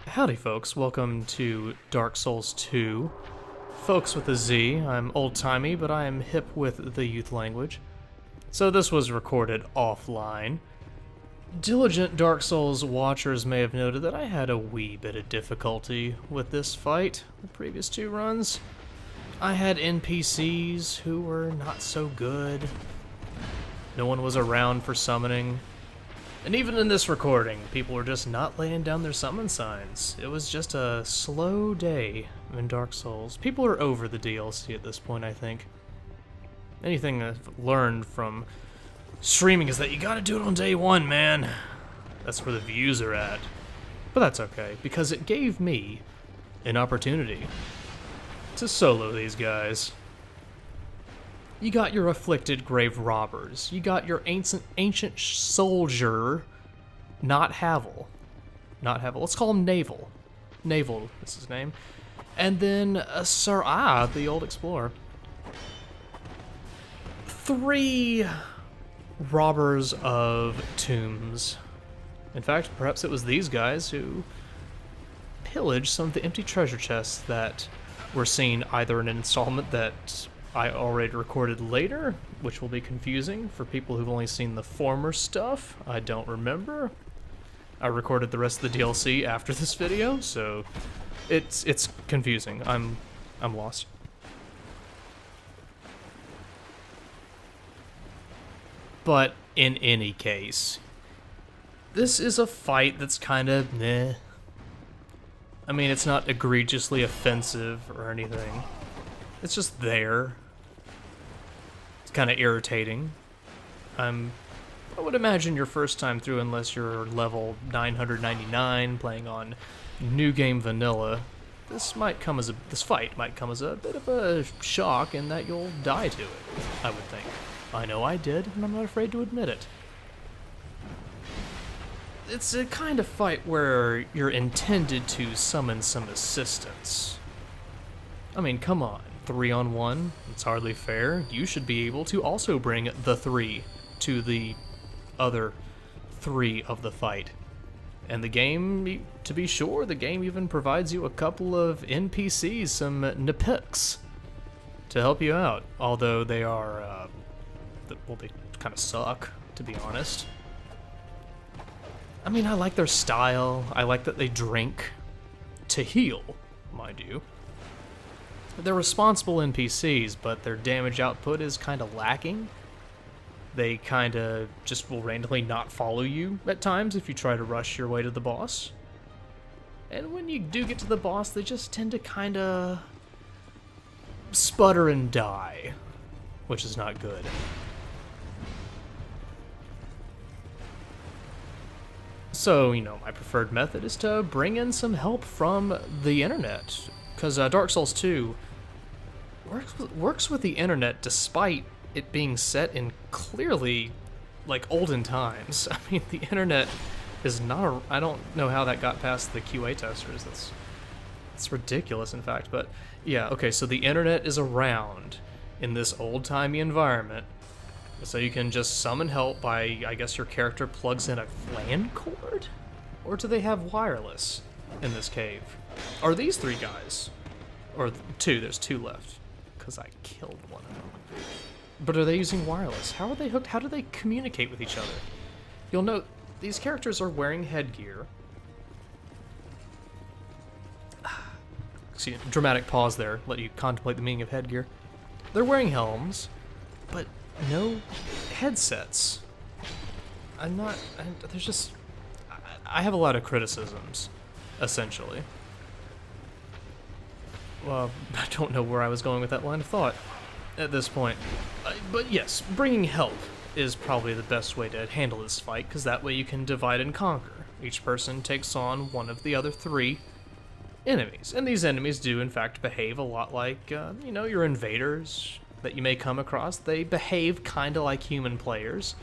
Howdy folks, welcome to Dark Souls 2. Folks with a Z, I'm old-timey, but I am hip with the youth language. So this was recorded offline. Diligent Dark Souls watchers may have noted that I had a wee bit of difficulty with this fight, the previous two runs. I had NPCs who were not so good. No one was around for summoning. And even in this recording, people were just not laying down their summon signs. It was just a slow day in Dark Souls. People are over the DLC at this point, I think. Anything I've learned from streaming is that you gotta do it on day one, man. That's where the views are at. But that's okay, because it gave me an opportunity to solo these guys. You got your afflicted grave robbers. You got your ancient soldier, not Havel. Not Havel. Let's call him Navel. Navel is his name. And then Sir the old explorer. 3 robbers of tombs. In fact, perhaps it was these guys who pillaged some of the empty treasure chests that were seen either in an installment that I already recorded later, which will be confusing for people who've only seen the former stuff. I don't remember. I recorded the rest of the DLC after this video, so it's confusing. I'm lost. But in any case, this is a fight that's kind of meh. I mean, it's not egregiously offensive or anything. It's just there. Kind of irritating. I would imagine your first time through, unless you're level 999 playing on New Game Vanilla, this fight might come as a bit of a shock in that you'll die to it, I would think. I know I did, and I'm not afraid to admit it. It's a kind of fight where you're intended to summon some assistance. I mean, come on. 3-on-1, it's hardly fair. You should be able to also bring the 3 to the other 3 of the fight. And the game, to be sure, the game even provides you a couple of NPCs, some nipicks, to help you out. Although they are, well, they kind of suck, to be honest. I mean, I like their style. I like that they drink to heal, mind you. They're responsible NPCs, but their damage output is kind of lacking. They kind of just will randomly not follow you at times if you try to rush your way to the boss. And when you do get to the boss, they just tend to kind of sputter and die, which is not good. So, you know, my preferred method is to bring in some help from the internet. Because Dark Souls 2 works with the internet despite it being set in clearly, like, olden times. I mean, the internet is not I don't know how that got past the QA testers. It's ridiculous, in fact. But, yeah, okay, so the internet is around in this old-timey environment. So you can just summon help by, I guess your character plugs in a LAN cord? Or do they have wireless in this cave? Are these 3 guys? Or 2, there's 2 left. Because I killed one of them. But are they using wireless? How are they hooked? How do they communicate with each other? You'll note, these characters are wearing headgear. Excuse me, dramatic pause there, let you contemplate the meaning of headgear. They're wearing helms, but no headsets. There's just, I have a lot of criticisms, essentially. Well, I don't know where I was going with that line of thought at this point. But yes, bringing help is probably the best way to handle this fight, because that way you can divide and conquer. Each person takes on one of the other 3 enemies. And these enemies do, in fact, behave a lot like, you know, your invaders that you may come across. They behave kind of like human players,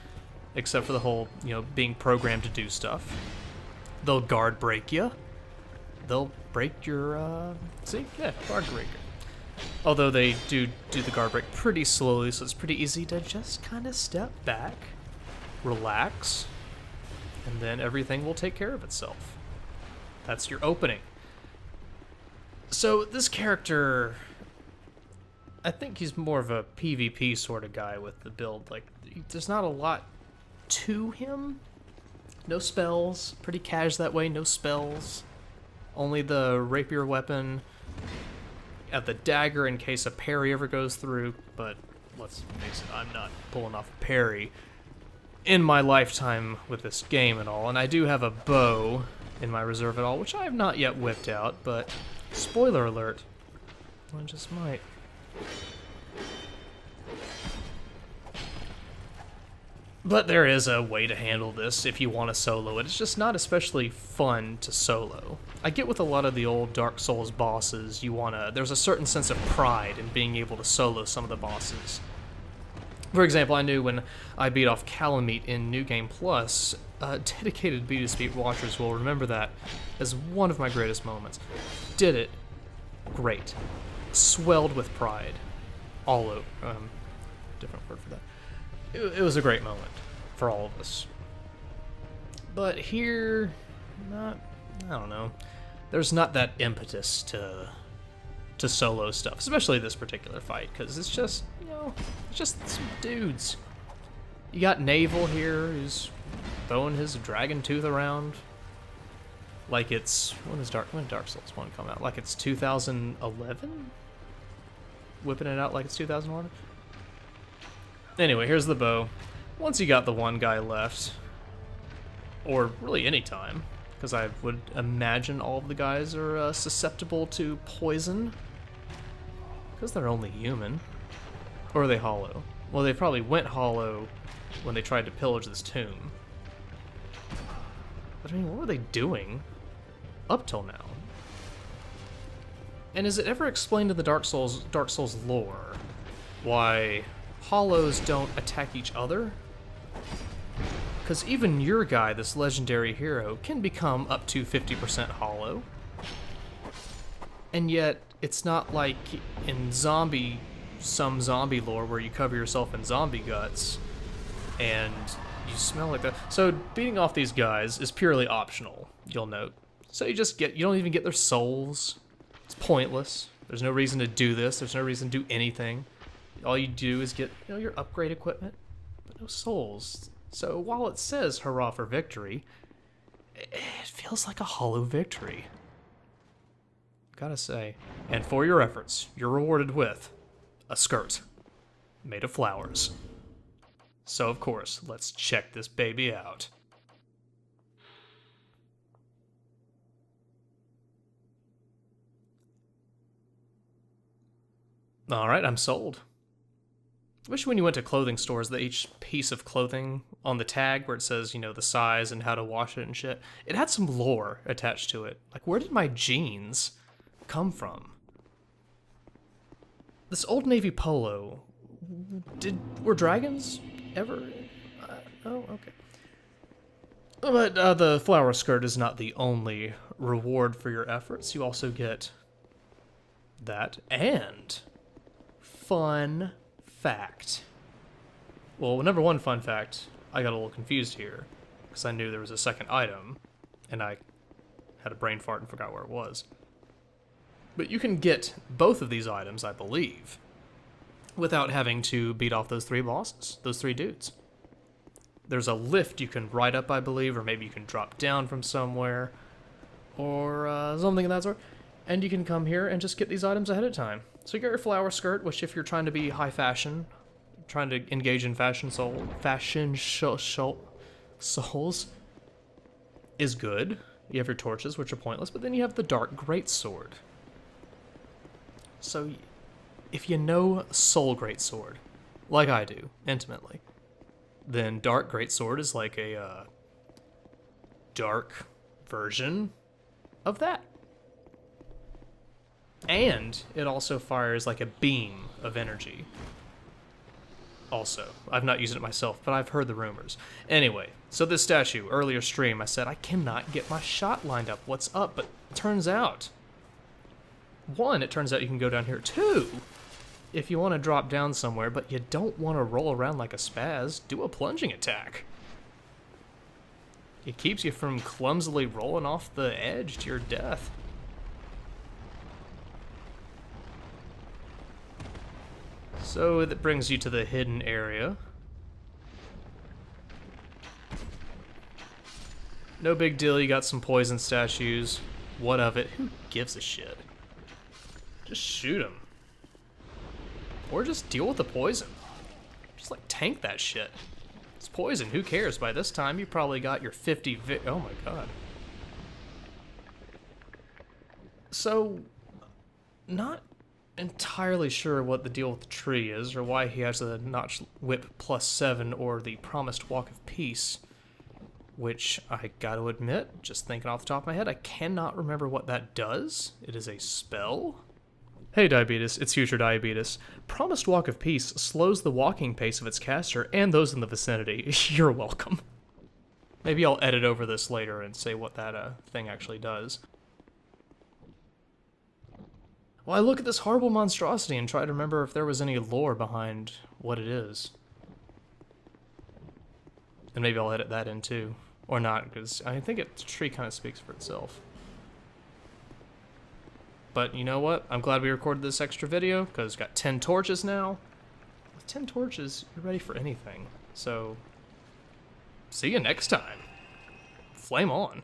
except for the whole, you know, being programmed to do stuff. They'll guard break you. They'll break your, see? Yeah, guard breaker. Although they do the guard break pretty slowly, so it's pretty easy to just kind of step back, relax, and then everything will take care of itself. That's your opening. So this character, I think he's more of a PvP sort of guy with the build. Like, there's not a lot to him. No spells. Pretty cash that way. No spells. Only the rapier weapon. At the dagger in case a parry ever goes through. But let's face it, I'm not pulling off a parry in my lifetime with this game and all. And I do have a bow in my reserve at all, which I have not yet whipped out. But spoiler alert, I just might. But there is a way to handle this if you want to solo it. It's just not especially fun to solo. I get with a lot of the old Dark Souls bosses, there's a certain sense of pride in being able to solo some of the bosses. For example, I knew when I beat off Calamite in New Game Plus, dedicated Beat Speed watchers will remember that as one of my greatest moments. Did it. Great. Swelled with pride. All over. Different word for that. It was a great moment for all of us. But here, I don't know. There's not that impetus to solo stuff, especially this particular fight, because it's just, it's just some dudes. You got Naval here, who's throwing his dragon tooth around like it's, when did Dark Souls 1 come out? Like it's 2011? Whipping it out like it's 2011? Anyway, here's the bow. Once you got the one guy left, or really any time, because I would imagine all of the guys are susceptible to poison, because they're only human. Or are they hollow? Well, they probably went hollow when they tried to pillage this tomb. But I mean, what were they doing up till now? And is it ever explained in the Dark Souls lore why hollows don't attack each other? Because even your guy, this legendary hero, can become up to 50% hollow. And yet, it's not like in some zombie lore where you cover yourself in zombie guts and you smell like that. So beating off these guys is purely optional, you'll note. So you don't even get their souls. It's pointless. There's no reason to do this. There's no reason to do anything. All you do is get, your upgrade equipment, but no souls. So while it says hurrah for victory, it feels like a hollow victory. Gotta say. And for your efforts, you're rewarded with a skirt made of flowers. So of course, let's check this baby out. Alright, I'm sold. I wish when you went to clothing stores that each piece of clothing on the tag where it says, the size and how to wash it and shit, it had some lore attached to it. Like, where did my jeans come from? This Old Navy polo, were dragons ever? Oh, okay. But the flower skirt is not the only reward for your efforts. You also get that and fun fact. Well, number one fun fact, I got a little confused here because I knew there was a second item and I had a brain fart and forgot where it was. But you can get both of these items, I believe, without having to beat off those three bosses, those three dudes. There's a lift you can ride up, I believe, or maybe you can drop down from somewhere, or something of that sort. And you can come here and just get these items ahead of time. So you got your flower skirt, which if you're trying to be high fashion, trying to engage in souls, is good. You have your torches, which are pointless, but then you have the dark greatsword. So if you know Soul Greatsword, like I do, intimately, then Dark Greatsword is like a dark version of that. And it also fires like a beam of energy. Also, I've not used it myself, but I've heard the rumors. Anyway, so this statue, earlier stream, I said I cannot get my shot lined up. What's up? But it turns out, one, it turns out you can go down here. Two, if you want to drop down somewhere, but you don't want to roll around like a spaz, do a plunging attack. It keeps you from clumsily rolling off the edge to your death. So that brings you to the hidden area. No big deal, you got some poison statues. What of it? Who gives a shit? Just shoot him. Or just deal with the poison. Just like tank that shit. It's poison, who cares? By this time you probably got your 50 oh my god. So, not entirely sure what the deal with the tree is, or why he has the notch whip +7 or the promised walk of peace, which I gotta admit, just thinking off the top of my head, I cannot remember what that does. It is a spell? Hey Diabetus, it's future Diabetus. Promised Walk of Peace slows the walking pace of its caster and those in the vicinity. You're welcome. Maybe I'll edit over this later and say what that thing actually does. Well, I look at this horrible monstrosity and try to remember if there was any lore behind what it is. And maybe I'll edit that in too. Or not, because I think the tree kind of speaks for itself. But you know what? I'm glad we recorded this extra video, because got 10 torches now. With 10 torches, you're ready for anything. So, see you next time. Flame on.